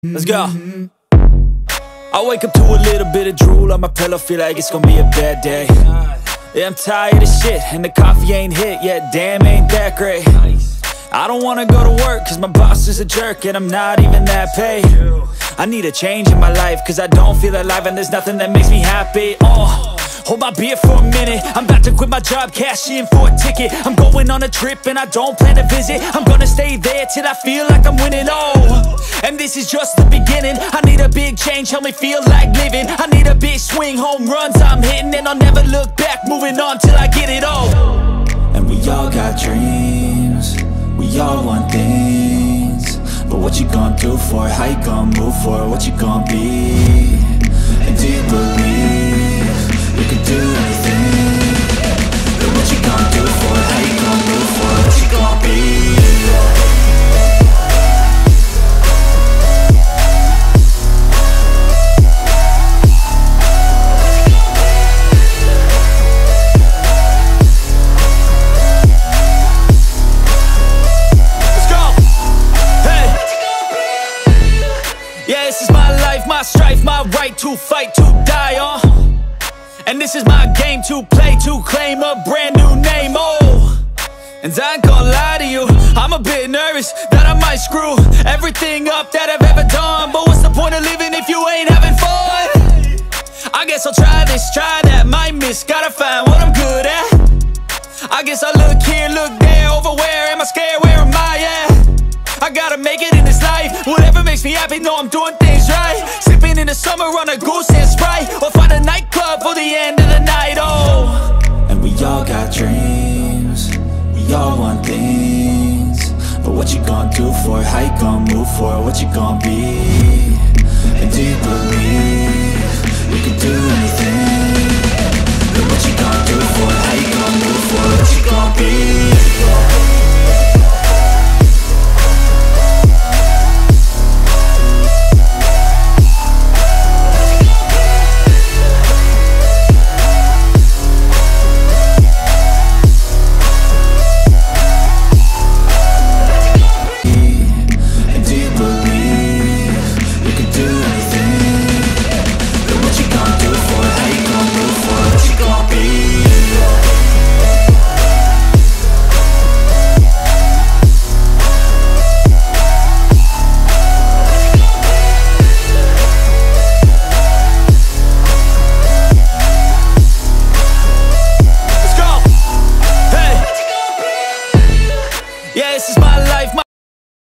Let's go. I wake up to a little bit of drool on my pillow, feel like it's gonna be a bad day. Yeah, I'm tired of shit, and the coffee ain't hit yet, damn, ain't that great. I don't wanna go to work, cause my boss is a jerk, and I'm not even that paid. I need a change in my life, cause I don't feel alive, and there's nothing that makes me happy. Hold my beer for a minute, I'm about to quit my job, cash in for a ticket. I'm going on a trip and I don't plan to visit. I'm gonna stay there till I feel like I'm winning, and this is just the beginning. I need a big change, help me feel like living. I need a big swing, home runs I'm hitting, and I'll never look back, moving on till I get it all. And we all got dreams, we all want things, but what you gonna do for it? How you gonna move for it? What you gonna be? And do you believe you can do anything? But what you gonna do for it? How you gonna move for it? What you gonna be? This is my life, my strife, my right to fight, to die on. And this is my game to play, to claim a brand new name, And I ain't gonna lie to you, I'm a bit nervous that I might screw everything up that I've ever done. But what's the point of living if you ain't having fun? I guess I'll try this, try that, might miss, gotta find what I'm good at. I guess I look here, look there, over where am I scared, where am I at? I gotta make it in this life, whatever makes me happy, know I'm doing things right. Sipping in the summer on a goose and Sprite, or find a nightclub for the end of the night, And we all got dreams, we all want things, but what you gonna do for it? How you gonna move for it? What you gonna be?